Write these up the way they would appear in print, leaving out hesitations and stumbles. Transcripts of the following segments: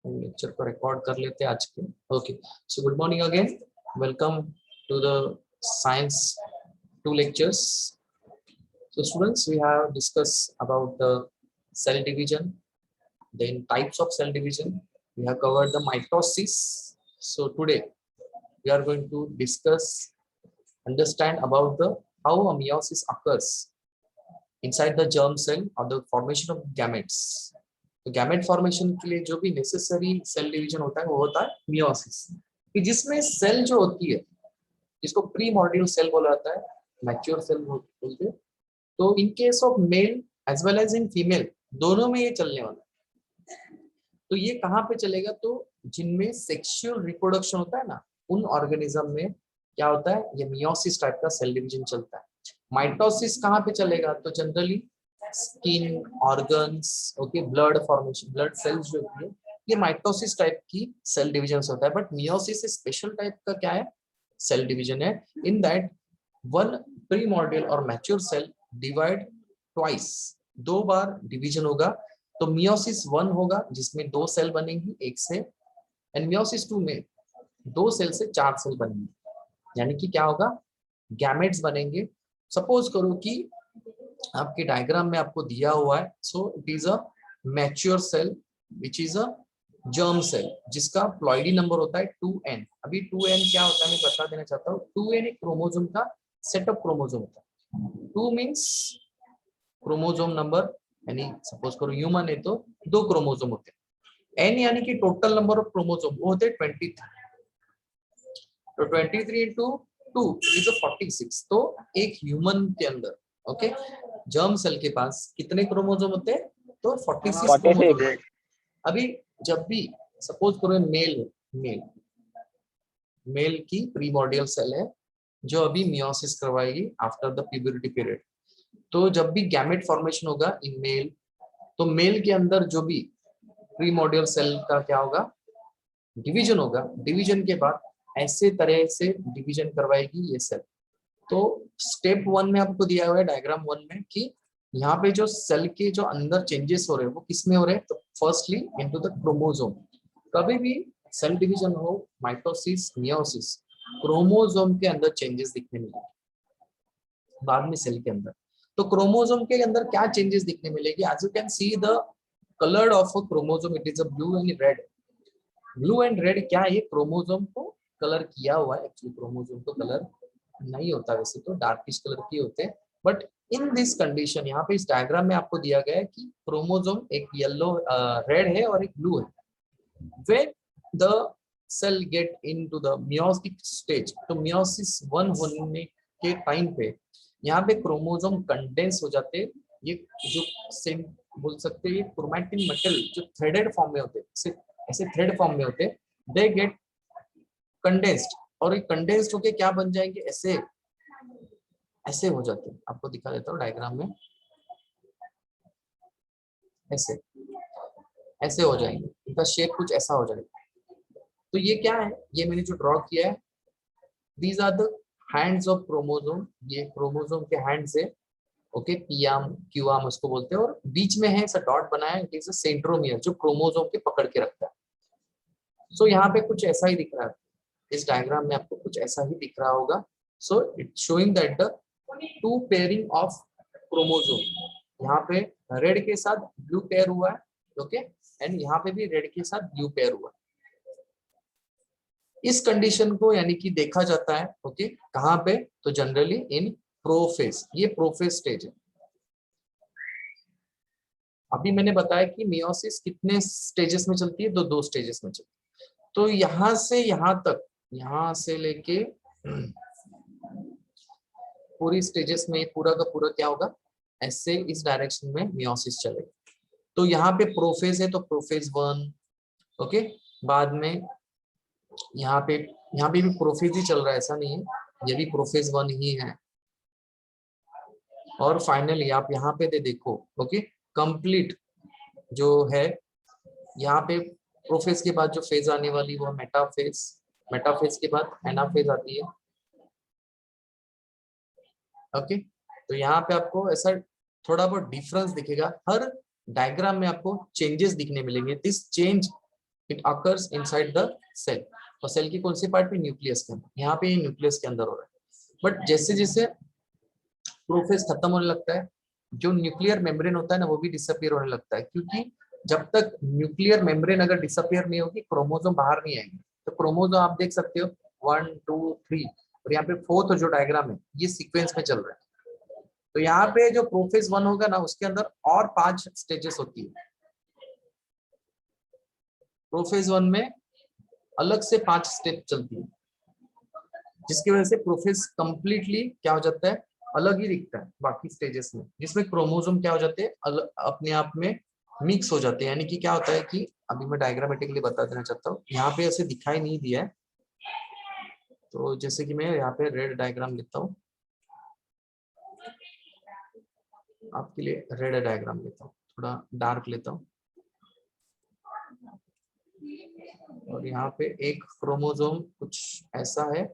Lecture को record कर लेते हैं आज के. Okay, so good morning again, welcome to the science 2 lectures. So students, we have discussed about the cell division, then types of cell division. We have covered the mitosis. So today we are going to discuss, understand about the how a meiosis occurs inside the germ cell or the formation of gametes. तो gamete formation के लिए जो भी necessary cell division होता है वो होता है मियोसिस, कि जिसमें सेल जो होती है जिसको प्री मॉड्यूल सेल बोला जाता है, मैच्योर सेल बोलते हैं. तो in case of male as well as in female दोनों में ये चलने वाला है. तो ये कहाँ पे चलेगा? तो जिनमें सेक्सुअल रिप्रोडक्शन होता है ना, उन ऑर्गेनिज्म में क्या होता है, ये मियोसिस टाइप का सेल डिवीजन चलता है. माइटोसिस कहाँ पे चलेगा? तो generally skin, organs, okay, blood formation, blood cells जो होती है, ये माइटोसिस टाइप की सेल डिवीजन होता है. बट मियोसिस स्पेशल टाइप का क्या है, सेल डिवीजन है. इन दैट वन प्रीमॉर्डियल और मैच्योर सेल डिवाइड ट्वाइस, 2 बार डिवीजन होगा. तो मियोसिस 1 होगा जिसमें 2 सेल बनेंगी एक से, एंड मियोसिस 2 में 2 सेल से 4 सेल बनेंगी. यानी कि क्या होगा, गैमेट्स बनेंगे. सपोज करो कि आपके डायग्राम में आपको दिया हुआ है, so it is a mature cell which is a germ cell जिसका प्लॉइडी नंबर होता है 2n. अभी 2n क्या होता है मैं बता देना चाहता हूँ. 2n एक क्रोमोसोम का सेट ऑफ क्रोमोसोम होता है. 2 मीन्स क्रोमोसोम नंबर, यानी सपोज करो ह्यूमन है तो 2 क्रोमोसोम होते हैं. n यानी कि टोटल नंबर ऑफ क्रोमोसोम वो होते हैं 23. तो 23 into 2 इज 46. तो एक ह्यूमन के अंदर, ओके, जर्म सेल के पास कितने क्रोमोसोम होते हैं? तो 46 क्रोमोसोम. अभी जब भी सपोज करो मेल की प्रीमॉर्डियल सेल है जो अभी मियोसिस करवाएगी आफ्टर द प्यूबर्टी पीरियड. तो जब भी गैमेट फॉर्मेशन होगा इन मेल, तो मेल के अंदर जो भी प्रीमॉर्डियल सेल का क्या होगा, डिवीजन होगा. डिवीजन के बाद ऐसे तरह से डिवीजन करवाएगी ये सेल. तो स्टेप 1 में आपको दिया हुआ है डायग्राम 1 में कि यहाँ पे जो सेल के जो अंदर चेंजेस हो रहे हैं वो किसमें हो रहे हैं? तो फर्स्टली इनटू द क्रोमोसोम. कभी भी सेल डिवीजन हो, माइटोसिस, मियोसिस, क्रोमोसोम के अंदर चेंजेस दिखने मिलेंगे, बाद में सेल के अंदर. तो क्रोमोसोम के अंदर क्या चेंजेस दिखने मिलेगी? As you can see the colour of a chromosome, it is a blue and red. Blue and red क्या है? ये क्रोमोसोम को कलर किया हुआ है. एक्चुअली क्रोमोसोम को कलर नहीं होता, वैसे तो डार्किश कलर के होते हैं. बट इन दिस कंडीशन यहाँ पे इस डायग्राम में आपको दिया गया है कि क्रोमोसोम एक येलो रेड है और एक ब्लू है. When the cell get into the meiosis stage, तो मियोसिस 1 होने के टाइम पे यहाँ पे क्रोमोसोम कंडेंस हो जाते हैं. ये जो सेम बोल सकते हैं क्रोमैटिन मेटल जो थ्रेडेड फॉर्म में होते हैं, ऐसे थ्रेड फॉर्म में होते हैं, दे गेट कंडेंस्ड. और ये कंडेंस्ड होके क्या बन जाएंगे? ऐसे ऐसे हो जाते हैं. आपको दिखा देता हूँ डायग्राम में. ऐसे ऐसे हो जाएंगे, इनका शेप कुछ ऐसा हो जाएगा. तो ये क्या है? ये मैंने जो ड्रॉ किया है, these are the hands of chromosome. ये क्रोमोसोम के हैंड्स है, okay, P arm, Q arm उसको बोलते हैं. और बीच में है ऐसा डॉट बनाया है, इट इज अ सेंट्रोमियर जो क्रोमोसोम के पकड़ के रखता है. सो यहाँ पे कुछ ऐसा ही दिख रहा है. इस डायग्राम में आपको कुछ ऐसा ही दिख रहा होगा. So it showing that the 2 pairing of chromosome, यहाँ पे रेड के साथ ब्लू पेयर हुआ है, ओके, एंड यहाँ पे भी रेड के साथ ब्लू पेयर हुआ है. इस कंडीशन को यानी कि देखा जाता है, ओके, कहाँ पे? तो जनरली इन प्रोफेज. ये प्रोफेज स्टेज है. अभी मैंने बताया कि मियोसिस कितने स्टेजेस में चलती है? 2 स्टेजेस में चलती है. तो यहाँ से यहाँ तक, यहाँ से लेके पूरी स्टेजेस में पूरा का पूरा क्या होगा, ऐसे इस डायरेक्शन में मियोसिस चलेगा. तो यहाँ पे प्रोफेज है तो प्रोफेज 1, ओके. बाद में यहाँ पे भी प्रोफेज ही चल रहा है, ऐसा नहीं है, ये भी प्रोफेज 1 ही है. और फाइनली आप यहाँ पे देखो, ओके, कंप्लीट जो है यहाँ पे प्रोफेज के बाद जो फेज आने वाली वो मेटाफेज. मेटाफेज के बाद एनाफेज आती है, ओके. तो यहाँ पे आपको ऐसा थोड़ा बहुत डिफरेंस दिखेगा. हर डायग्राम में आपको चेंजेस दिखने मिलेंगे. This change it occurs inside the cell, और सेल की कौन सी पार्ट में, न्यूक्लियस के अंदर। यहाँ पे न्यूक्लियस के अंदर हो रहा है। बट जैसे जैसे प्रोफेज खत्म होने लगता है, जो न्यूक्लियर मेम्ब्रेन होता है ना, वो भी डिसअपियर होने लगता है, क्योंकि जब तक न्यूक्लियर मेम्ब्रेन अगर डिसअपियर नहीं होगी, क्रोमोसोम बाहर नहीं आएंगे। तो क्रोमोसोम आप देख सकते हो 1 2 3, और यहाँ पे 4th जो डायग्राम है ये सीक्वेंस में चल रहा है। तो यहाँ पे जो प्रोफेज 1 होगा ना, उसके अंदर और 5 स्टेजेस होती है। प्रोफेज 1 में अलग से 5 स्टेप चलती है, जिसकी वजह से प्रोफेज कंप्लीटली क्या हो जाता है, अलग ही दिखता है बाकी स्टेजेस में, जिसमें क्रोमोसोम क्या हो जाते हैं, अपने आप में मिक्स हो जाते हैं। यानी कि क्या होता है कि अभी मैं डायग्रामेटिकली बता देना चाहता हूँ, यहाँ पे ऐसे दिखाई नहीं दिया है, तो जैसे कि मैं यहाँ पे रेड डायग्राम लेता हूँ, आपके लिए रेड डायग्राम लेता हूँ, थोड़ा डार्क लेता हूँ, और यहाँ पे एक क्रोमोसोम कुछ ऐसा है,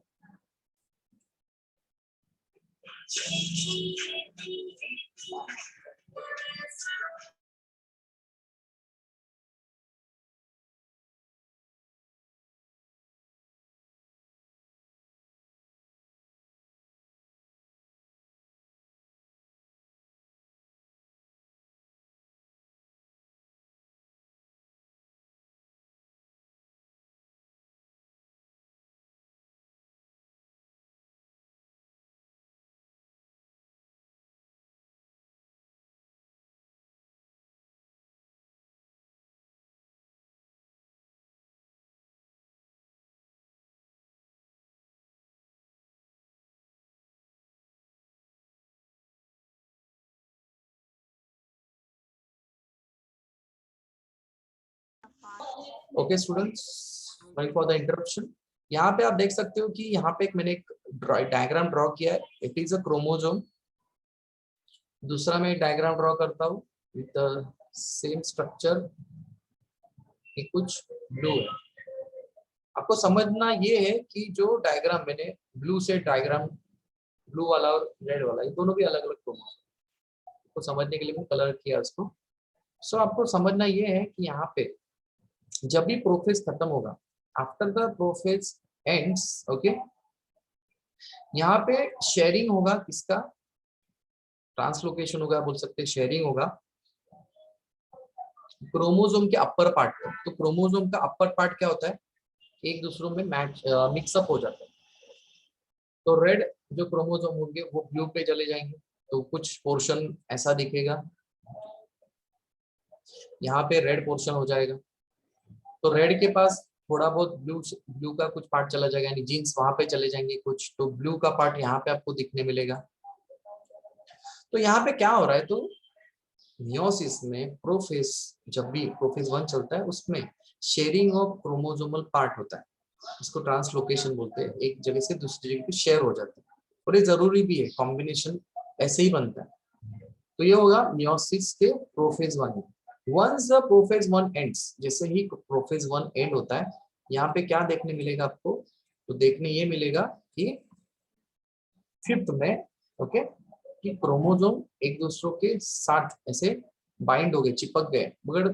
okay students, sorry for the interruption. यहाँ पे आप देख सकते हो कि यहाँ पे मैंने एक डायग्राम ड्रॉ किया है, इट इज अ क्रोमोसोम। दूसरा मैं एक डायग्राम ड्रॉ करता हूँ विद द सेम स्ट्रक्चर, कुछ ब्लू है। आपको समझना ये है कि जो डायग्राम मैंने ब्लू से डायग्राम, ब्लू वाला और रेड वाला, ये दोनों भी अलग अलग क्रोमोसोम को समझने के लिए मैं कलर किया इसको। सो आपको समझना ये है कि यहाँ पे जब भी प्रोफेज खत्म होगा, after the prophase ends, okay, यहाँ पे शेयरिंग होगा, किसका, ट्रांसलोकेशन होगा, बोल सकते हैं शेयरिंग होगा क्रोमोसोम के अपर पार्ट में। तो क्रोमोसोम का अपर पार्ट क्या होता है, एक दूसरों में मैच मिक्सअप हो जाता है। तो रेड जो क्रोमोसोम होंगे वो ब्लू पे चले जाएंगे, तो कुछ पोर्शन ऐसा दिखेगा, यहाँ पे रेड पोर्शन हो जाएगा। तो रेड के पास थोड़ा बहुत ब्लू का कुछ पार्ट चला जाएगा, यानी जीन्स वहां पे चले जाएंगे कुछ, तो ब्लू का पार्ट यहाँ पे आपको दिखने मिलेगा। तो यहाँ पे क्या हो रहा है, तो मियोसिस में प्रोफेज, जब भी प्रोफेज 1 चलता है, उसमें शेयरिंग ऑफ क्रोमोसोमल पार्ट होता है, इसको ट्रांसलोकेशन बोलते हैं, एक जगह से दूसरी जगह पे शेयर हो जाते हैं, और ये जरूरी भी है, कॉम्बिनेशन ऐसे ही बनता है। तो ये होगा मियोसिस के प्रोफेज 1 में। वंस द प्रोफेज 1 एंड्स, जैसे ही प्रोफेज 1 एंड होता है, यहाँ पे क्या देखने मिलेगा आपको, तो देखने ये मिलेगा कि 5th में, ओके, कि क्रोमोसोम एक दूसरों के साथ ऐसे बाइंड हो गए, चिपक गए, मगर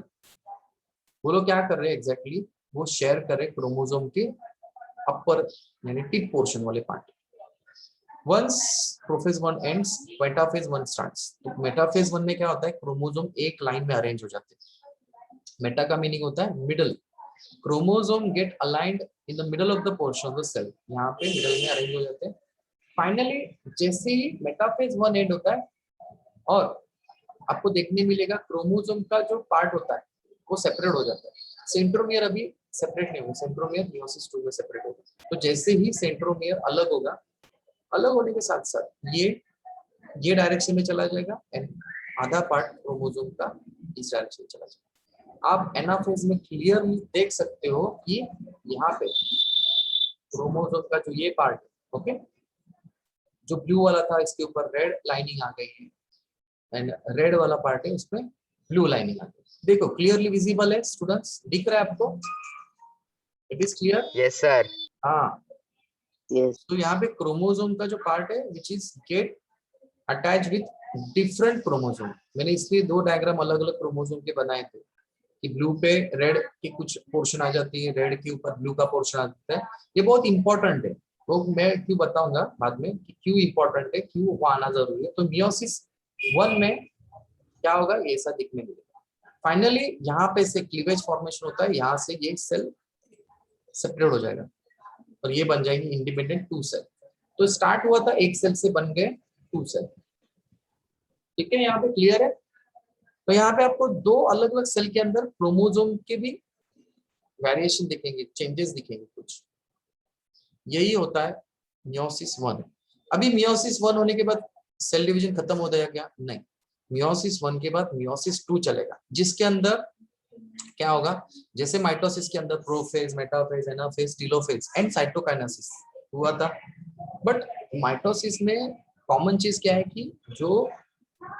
वो लोग क्या कर रहे हैं एग्जैक्टली, वो शेयर कर रहे क्रोमोसोम के अपर यानी टिप पोर्शन वाले part. Once prophase 1 ends, metaphase 1 starts. तो मेटाफेज 1 में क्या होता है, क्रोमोसोम एक लाइन में अरेंज हो जाते हैं। मेटा का मीनिंग होता है middle, chromosome get aligned in the middle of the portion of the cell, यहाँ पे मिडल में अरेंज हो जाते हैं। फाइनली जैसे ही मेटाफेज 1 एंड होता है, और आपको देखने मिलेगा क्रोमोसोम का जो पार्ट होता है वो सेपरेट हो जाता है। सेंट्रोमियर अभी सेपरेट नहीं होगा, सेंट्रोमियर मियोसिस 2 में सेपरेट होगा। तो जैसे ही सेंट्रोमियर अलग होगा, अलग होने के साथ साथ ये डायरेक्शन में चला जाएगा, एंड आधा पार्ट क्रोमोसोम का इस डायरेक्शन में चला जाएगा। आप एनाफेज में क्लियरली देख सकते हो कि यहाँ पे क्रोमोसोम का जो ये पार्ट, ओके, जो ब्लू वाला था इसके ऊपर रेड लाइनिंग आ गई है, एंड रेड वाला पार्ट है उसमें ब्लू लाइनिंग आ गई। देखो क्लियरली विजिबल है स्टूडेंट्स, दिख रहा है आपको, it is clear? Yes sir. हाँ, यस। तो यहाँ पे क्रोमोसोम का जो पार्ट है which is get attach with different chromosome, मैंने इसलिए 2 डायग्राम अलग अलग क्रोमोसोम के बनाए थे, कि ब्लू पे रेड की कुछ पोर्शन आ जाती है, रेड के ऊपर ब्लू का पोर्शन आ जाता है। ये बहुत इंपॉर्टेंट है, वो मैं क्यों बताऊंगा बाद में कि क्यों इंपॉर्टेंट है, क्यों वो आना जरूरी है। तो मियोसिस 1 में क्या होगा, ये ऐसा दिखने मिलेगा। फाइनली यहाँ पे से क्लीवेज फॉर्मेशन होता है, यहाँ से ये सेल सेपरेट हो जाएगा और ये बन जाएगी इंडिपेंडेंट 2 सेल। तो स्टार्ट हुआ था 1 सेल से, बन गए 2 सेल। ठीक है, यहाँ पे क्लियर है। तो यहाँ पे आपको 2 अलग अलग सेल के अंदर क्रोमोसोम के भी वेरिएशन दिखेंगे, चेंजेस दिखेंगे कुछ। यही होता है मियोसिस 1। अभी मियोसिस 1 होने के बाद सेल डिवीजन खत्म हो जाएगा क्या? नहीं, मियोसिस 1 के बाद मियोसिस 2 चलेगा, जिसके अंदर क्या होगा, जैसे माइटोसिस के अंदर prophase, metaphase, anaphase, telophase and cytokinesis हुआ था। बट माइटोसिस में कॉमन चीज क्या है कि जो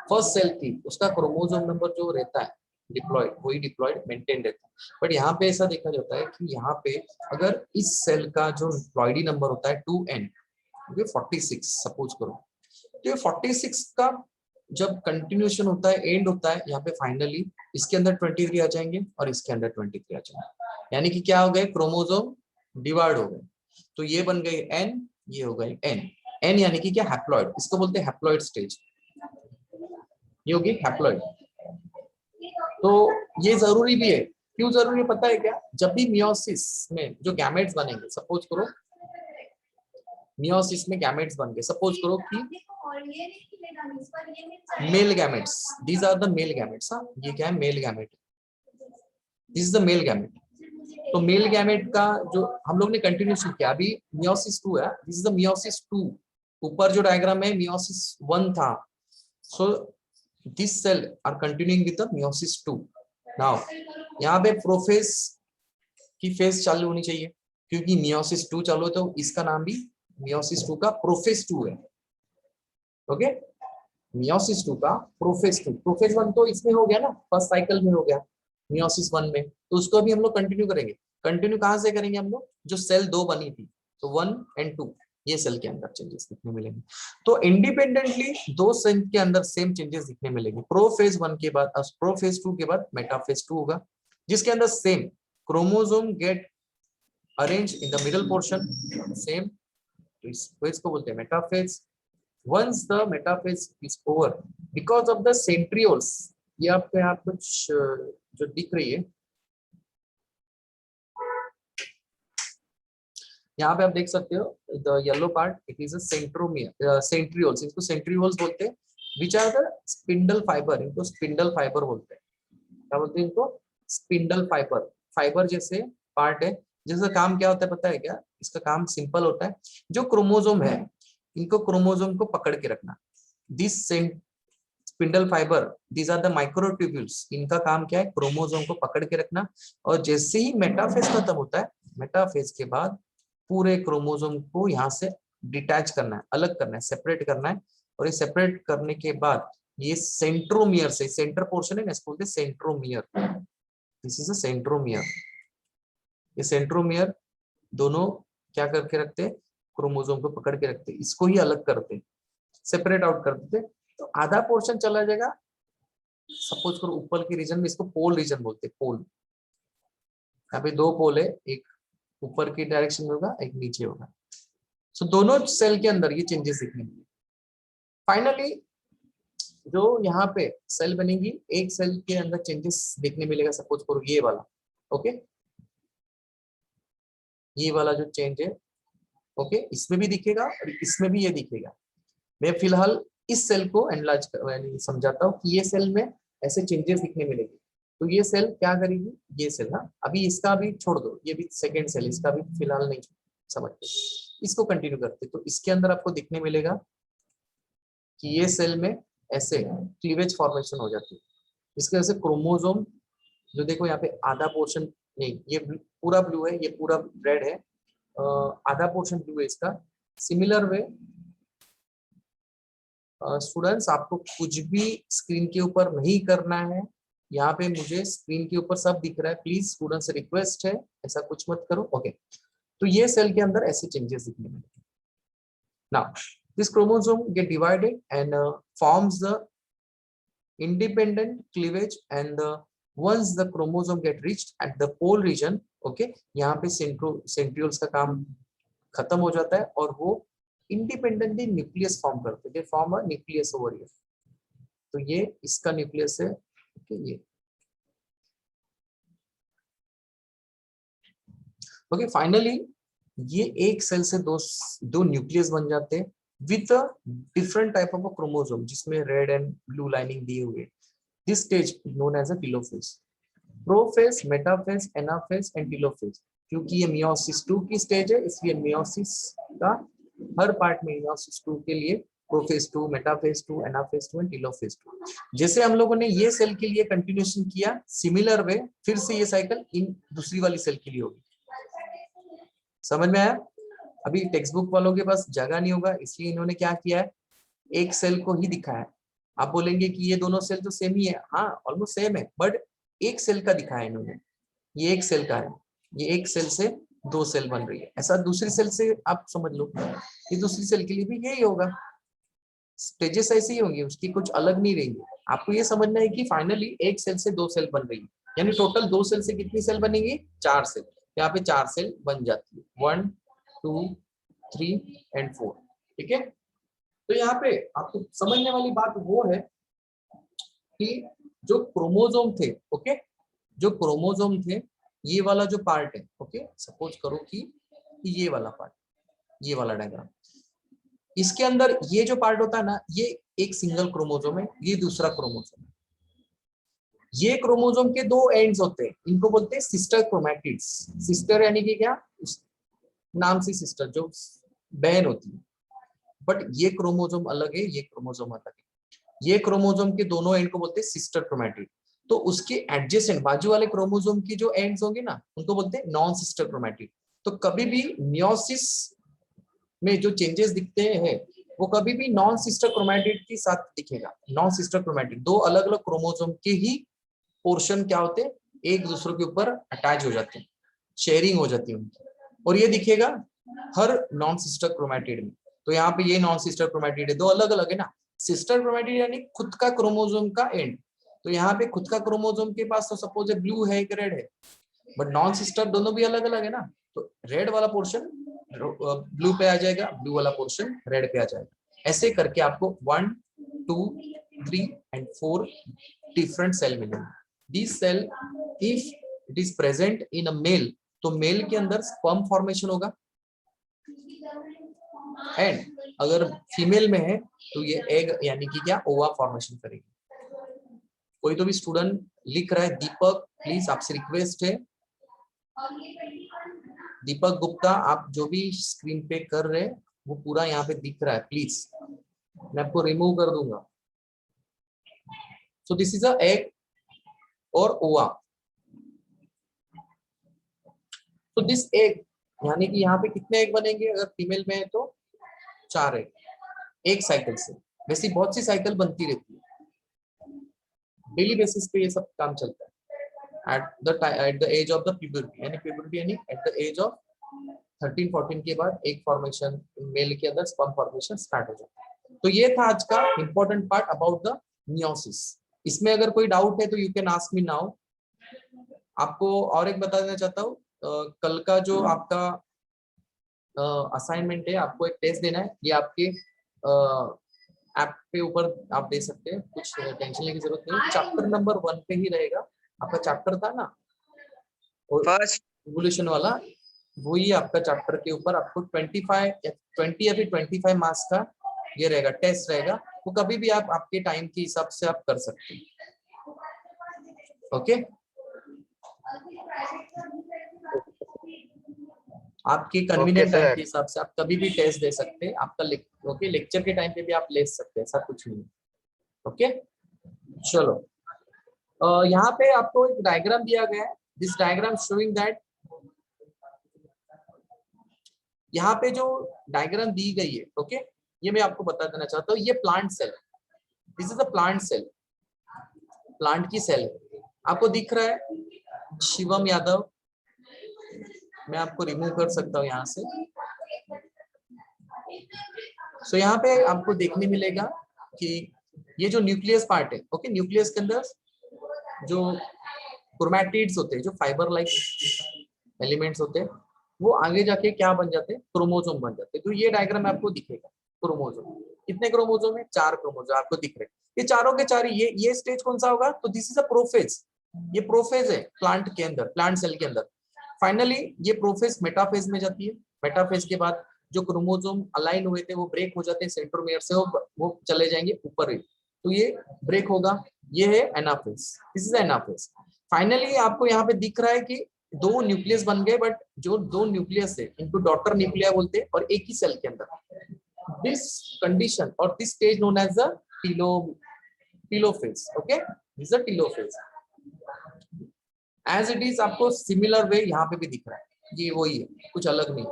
फर्स्ट सेल थी उसका क्रोमोसोम नंबर जो रहता है डिप्लॉयड, वही डिप्लॉयड मेंटेन रहता है। बट यहाँ पे ऐसा देखा जाता है कि यहाँ पे अगर इस सेल का जो डिप्लॉयडी नंबर होता है 2n, 46 सपोज करो, तो ये 46 का जब कंटिन्यूएशन होता है, एंड होता है, यहाँ पे फाइनली इसके अंदर 23 आ जाएंगे और इसके अंदर 23 आ जाएंगे, यानी कि क्या हो गए, क्रोमोसोम डिवाइड हो गए। तो ये बन गई n, ये हो गई n। n यानी कि क्या, हैप्लॉइड, इसको बोलते हैं हैप्लॉइड स्टेज, ये होगी हैप्लॉइड। तो ये जरूरी भी है, क्यों जरूरी है पता है क्या? जब भी मियोसिस में जो गैमेट्स बनेंगे, सपोज करो मियोसिस में गैमेट्स बन गए, सपोज करो कि male gametes, these are the male gametes. हाँ, ये क्या है, male gamete, this is the male gamete. तो मेल गैमेट का जो हम लोग ने कंटिन्यूशन किया, अभी मियोसिस 2 है, दिस इज द मियोसिस 2। ऊपर जो डायग्राम है मियोसिस 1 था, so this cell are continuing with the meiosis 2। Now यहाँ पे प्रोफेज की फेज चालू होनी चाहिए, क्योंकि मियोसिस 2 चालू है, तो इसका नाम भी मियोसिस 2 का प्रोफेज 2 है। ओके, मियोसिस 2 का प्रोफेज 2। प्रोफेज 1 तो इसमें हो गया ना, फर्स्ट साइकिल में हो गया मियोसिस 1 में, तो उसको भी हम लोग कंटिन्यू करेंगे। कंटिन्यू कहां से करेंगे हम लोग, जो सेल 2 बनी थी, तो 1 एंड 2 ये सेल के अंदर चेंजेस दिखने मिलेंगे। तो इंडिपेंडेंटली 2 सेल के अंदर सेम चेंजेस दिखने मिलेंगे। प्रोफेज 1 के बाद, प्रोफेज 2 के बाद मेटाफेज 2 होगा, जिसके अंदर same chromosome get arrange in the middle portion, same, तो इसको बोलते हैं metaphase. Once the metaphase is over, because of the centrioles, ये आपको यहाँ कुछ जो दिख रही है, यहाँ पे आप देख सकते हो the yellow part, it is a centromere, centrioles, इसको सेंट्रियोल्स बोलते हैं, which are the spindle fibre, इनको स्पिंडल फाइबर बोलते हैं। क्या बोलते हैं इनको, स्पिंडल फाइबर, फाइबर जैसे पार्ट है। जिसका काम क्या होता है पता है क्या, इसका काम सिंपल होता है, जो क्रोमोसोम है इनको, क्रोमोसोम को पकड़ के रखना। This spindle fibre, these are the microtubules, इनका काम क्या है, क्रोमोसोम को पकड़ के रखना। और जैसे ही मेटाफेज खत्म होता है, मेटाफेज के बाद पूरे क्रोमोसोम को यहाँ से डिटैच करना है, अलग करना है, सेपरेट करना है। और ये सेपरेट करने के बाद ये सेंट्रोमियर से, सेंटर पोर्शन है ना, इसको बोलते हैं centromere, this is a centromere. ये सेंट्रोमियर दोनों क्या करके रखते हैं, क्रोमोसोम को पकड़ के रखते हैं, इसको ही अलग करते हैं, सेपरेट आउट कर देते। तो आधा पोर्शन चला जाएगा, सपोज करो ऊपर के रीजन में, इसको पोल रीजन बोलते हैं, पोल। यहाँ पे 2 पोल है, एक ऊपर की डायरेक्शन में होगा, एक नीचे होगा। सो दोनों सेल के अंदर ये चेंजेस दिखने मिलेंगे। फाइनली जो यहाँ पे सेल बनेगी, एक सेल के अंदर चेंजेस देखने मिलेगा, सपोज करो ये वाला, ओके, ये वाला जो चेंज है, ओके, इसमें भी दिखेगा और इसमें भी ये दिखेगा। मैं फिलहाल इस सेल को एनालाइज समझाता हूँ कि ये सेल में ऐसे चेंजेस दिखने मिलेंगे। तो ये सेल क्या करेगी, ये सेल, हाँ अभी इसका भी छोड़ दो, ये भी सेकेंड सेल, इसका भी फिलहाल नहीं समझते, इसको कंटिन्यू करते। तो इसके अंदर आपको दिखने मिलेगा कि ये सेल में ऐसे क्लीवेज फॉर्मेशन हो जाती है। इसकी वजह से क्रोमोसोम जो देखो यहाँ पे आधा पोर्शन, नहीं ये पूरा ब्लू है, ये पूरा रेड है, आधा पोर्शन ब्लू है इसका। सिमिलर वे स्टूडेंट्स, आपको कुछ भी स्क्रीन के ऊपर नहीं करना है, यहाँ पे मुझे स्क्रीन के ऊपर सब दिख रहा है, प्लीज स्टूडेंट्स रिक्वेस्ट है ऐसा कुछ मत करो, ओके। तो ये सेल के अंदर ऐसे चेंजेस दिखने मिलेंगे। Now this chromosome get divided and forms the independent cleavage and the once the chromosome get reached at the pole region, okay, यहाँ पे सेंट्रियोल्स का काम खत्म हो जाता है और वो इंडिपेंडेंटली न्यूक्लियस फॉर्म करते हैं, form a nucleus over here. तो ये इसका न्यूक्लियस है, ओके, ये ओके। फाइनली ये एक सेल से दो न्यूक्लियस बन जाते हैं with a different type of chromosome, जिसमें रेड एंड ब्लू लाइनिंग दी हुई है। This stage known as a telophase, prophase, metaphase, anaphase and telophase. क्योंकि ये मियोसिस 2 की स्टेज है, इसलिए मियोसिस का हर पार्ट में मियोसिस 2 के लिए prophase 2, metaphase 2, anaphase 2 and telophase 2। जैसे हम लोगों ने ये सेल के लिए कंटिन्यूएशन किया, सिमिलर वे फिर से ये साइकिल इन दूसरी वाली सेल के लिए होगी। समझ में आया? अभी टेक्स्ट बुक वालों के पास जगह नहीं होगा, इसलिए इन्होंने क्या किया है, एक सेल को ही दिखाया है। आप बोलेंगे कि ये दोनों सेल तो सेम ही है, हाँ ऑलमोस्ट सेम है, बट एक सेल का दिखाया है इन्होंने। ये एक सेल का है, ये एक सेल से दो सेल बन रही है, ऐसा दूसरी सेल से आप समझ लो। ये दूसरी सेल के लिए भी यही होगा, स्टेजेस ऐसी ही होंगी, उसकी कुछ अलग नहीं रहेंगी। आपको ये समझना है कि फाइनली एक सेल से दो सेल बन रही है, यानी टोटल दो सेल से कितनी सेल बनेगी, 4 सेल। यहाँ पे 4 सेल बन जाती है, 1 2 3 एंड 4, ठीक है। तो यहाँ पे आपको समझने वाली बात वो है कि जो क्रोमोसोम थे, ओके, जो क्रोमोसोम थे, ये वाला जो पार्ट है, ओके, सपोज करो कि ये वाला पार्ट, ये वाला डायग्राम, इसके अंदर ये जो पार्ट होता है ना, ये एक सिंगल क्रोमोसोम है, ये दूसरा क्रोमोसोम है। ये क्रोमोसोम के दो एंड्स होते हैं, इनको बोलते हैं सिस्टर क्रोमैटिड्स। सिस्टर यानी कि क्या, नाम से सिस्टर, जो बहन होती है, बट ये क्रोमोसोम अलग है, ये क्रोमोसोम अलग है। ये क्रोमोसोम के दोनों एंड को बोलते हैं सिस्टर क्रोमैटिड। तो उसके एडजेसेंट बाजू वाले क्रोमोसोम की जो एंड्स होंगे ना, उनको बोलते हैं नॉन सिस्टर क्रोमैटिड। तो कभी भी मियोसिस में जो चेंजेस दिखते हैं, वो कभी भी नॉन सिस्टर क्रोमैटिड के साथ दिखेगा। नॉन सिस्टर क्रोमैटिड, दो अलग अलग क्रोमोसोम के ही पोर्शन क्या होते हैं, एक दूसरे के ऊपर अटैच हो जाते हैं, शेयरिंग हो जाती है उनकी, और ये दिखेगा हर नॉन सिस्टर क्रोमैटिड में। तो यहाँ पे ये नॉन सिस्टर क्रोमैटिड है, दो अलग अलग है ना। सिस्टर क्रोमैटिड यानी खुद का क्रोमोसोम का एंड, तो यहाँ पे खुद का क्रोमोसोम के पास तो सपोज ब्लू है, एक रेड है, बट नॉन सिस्टर दोनों भी अलग अलग है ना। तो रेड वाला पोर्शन ब्लू पे आ जाएगा, ब्लू वाला पोर्शन रेड पे आ जाएगा। ऐसे करके आपको 1 2 3 एंड 4 डिफरेंट सेल मिलेंगे। This cell if it is present in a male, तो मेल के अंदर स्पर्म फॉर्मेशन होगा, एंड अगर फीमेल में है तो ये एग यानी कि क्या, ओवा फॉर्मेशन करेगी। कोई तो भी स्टूडेंट लिख रहा है, दीपक प्लीज आपसे रिक्वेस्ट है, दीपक गुप्ता, आप जो भी स्क्रीन पे कर रहे हैं वो पूरा यहाँ पे दिख रहा है, प्लीज मैं आपको रिमूव कर दूंगा। So this is a egg और ओवा। तो दिस एग यानी कि यहाँ पे कितने एग बनेंगे, अगर फीमेल में है तो 4 एग, एक साइकिल से। वैसे बहुत सी साइकिल बनती रहती है, डेली बेसिस पे ये सब काम चलता है। At the age of the puberty, यानी प्यूबर्टी यानी एट द एज ऑफ 13-14 के बाद एक फॉर्मेशन मेल के अंदर स्पर्म फॉर्मेशन स्टार्ट हो जाता है। तो ये था आज का important part about the meiosis. इसमें अगर कोई डाउट है तो you can ask me now. आपको और एक बता देना चाहता हूँ, कल का जो आपका असाइनमेंट है, आपको एक टेस्ट देना है, ये आपके ऐप पे ऊपर आप दे सकते हैं, कुछ टेंशन लेने की जरूरत नहीं। चैप्टर नंबर 1 पे ही रहेगा आपका चैप्टर था ना, फर्स्ट इवोल्यूशन वाला, वही आपका चैप्टर के ऊपर आपको 20 या फिर 25 मार्क्स का ये रहेगा, टेस्ट रहेगा। वो कभी भी आप आपके टाइम के हिसाब से आप कर सकते हैं, ओके। आपके कन्वीनियंट टाइम के हिसाब से आप कभी भी टेस्ट दे सकते हैं, आपका ओके, लेक्चर के टाइम पे भी आप ले सकते हैं, ऐसा कुछ नहीं, ओके। चलो, यहाँ पे आपको एक डायग्राम दिया गया है, दिस डायग्राम शोइंग दैट, यहाँ पे जो डायग्राम दी गई है, ओके, ये मैं आपको बता देना चाहता हूँ, ये plant cell, this is a plant cell, plant की सेल है। आपको दिख रहा है शिवम यादव, मैं आपको रिमूव कर सकता हूँ यहाँ से। सो यहाँ पे आपको देखने मिलेगा कि ये जो न्यूक्लियस पार्ट है, ओके, न्यूक्लियस के अंदर जो क्रोमैटिड्स होते हैं, जो फाइबर लाइक एलिमेंट्स होते हैं, वो आगे जाके क्या बन जाते हैं, क्रोमोसोम बन जाते हैं। तो ये डायग्राम आपको दिखेगा, क्रोमोसोम कितने क्रोमोसोम है, 4 क्रोमोसोम आपको दिख रहे हैं। ये चारों के चार, ये स्टेज कौन सा होगा, तो दिस इज अ प्रोफेज, ये प्रोफेज है प्लांट के अंदर, प्लांट सेल के अंदर। फाइनली ये प्रोफेज मेटाफेज में जाती है। मेटाफेज के बाद जो क्रोमोसोम अलाइन हुए थे वो ब्रेक हो जाते हैं सेंट्रोमियर से, वो चले जाएंगे ऊपर, तो ये ब्रेक होगा, ये है anaphase, this is anaphase. Finally आपको यहाँ पे दिख रहा है कि 2 न्यूक्लियस बन गए, बट जो 2 न्यूक्लियस है इनको डॉटर न्यूक्लिया बोलते हैं, और एक ही सेल के अंदर। दिस कंडीशन और this stage known as the telophase. Okay, this is telophase. As it is आपको सिमिलर वे यहाँ पे भी दिख रहा है, ये वही है, कुछ अलग नहीं।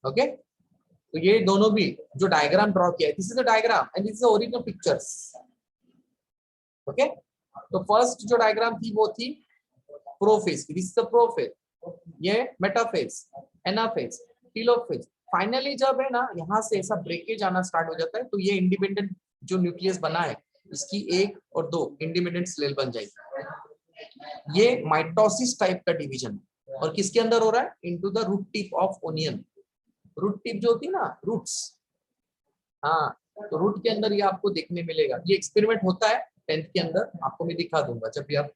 ओके, तो ये दोनों भी जो डायग्राम ड्रॉ किया है, this is the diagram and this is the original pictures. Okay, तो फर्स्ट जो डायग्राम थी वो थी प्रोफेज की, दिस इज द प्रोफेज, ये मेटाफेज, एनाफेज, टीलोफेज। फाइनली जब है ना यहाँ से ऐसा ब्रेकेज आना स्टार्ट हो जाता है, तो ये इंडिपेंडेंट जो न्यूक्लियस बना है इसकी 1 और 2 इंडिपेंडेंट सेल बन जाएगी। ये माइटोसिस टाइप का डिवीजन है, और किसके अंदर हो रहा है, into the root tip of onion. Root tip जो होती है ना, रूट्स, हाँ, तो रूट के अंदर ये आपको देखने मिलेगा। ये एक्सपेरिमेंट होता है 10th के अंदर, आपको मैं दिखा दूंगा जब भी आप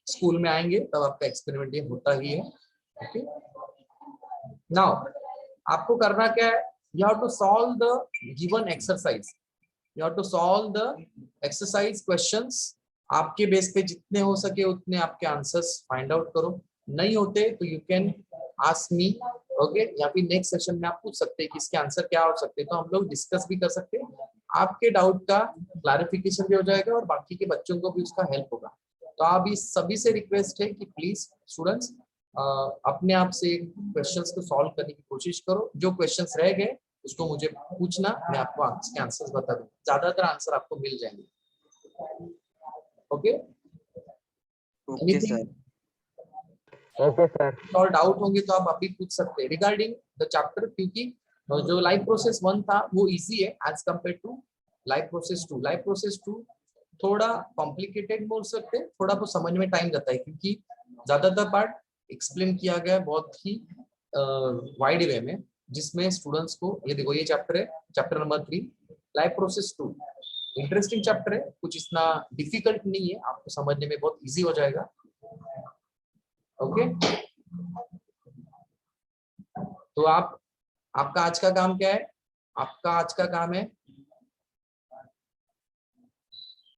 स्कूल में आएंगे, तब आपका एक्सपेरिमेंट ये होता ही है। ओके, नाउ आपको करना क्या है, you have to solve the given exercise, you have to solve the exercise questions. आपके बेस पे जितने हो सके उतने आपके आंसर्स फाइंड आउट करो, नहीं होते तो you can ask me. Okay, या फिर नेक्स्ट सेशन में आप पूछ सकते हैं कि इसके आंसर क्या हो सकते हैं, तो हम लोग डिस्कस भी कर सकते हैं, आपके डाउट का क्लैरिफिकेशन भी हो जाएगा और बाकी के बच्चों को भी उसका हेल्प होगा। तो आप इस सभी से रिक्वेस्ट है कि प्लीज स्टूडेंट्स अपने आप से क्वेश्चंस को सॉल्व करने की कोशिश करो। जो क्वेश्चंस रह गए उसको मुझे पूछना, मैं आपको इसके आंसर्स बता दूंगा, ज्यादातर आंसर आपको मिल जाएंगे। Okay, okay sir. Okay sir. और डाउट होंगे तो आप अभी पूछ सकते हैं रिगार्डिंग द चैप्टर, क्योंकि जो लाइफ प्रोसेस 1 था वो इजी है as compare to life process 2। Life process 2 थोड़ा कॉम्प्लिकेटेड बोल सकते हैं, थोड़ा वो समझ में टाइम जाता है, क्योंकि ज्यादातर पार्ट एक्सप्लेन किया गया है बहुत ही वाइड वे में, जिसमें स्टूडेंट्स को, ये देखो ये चैप्टर है, chapter number 3 life process 2। Interesting chapter है, कुछ इतना डिफिकल्ट नहीं है, आपको समझने में बहुत इजी हो जाएगा। ओके, तो आपका आज का काम क्या है, आपका आज का काम है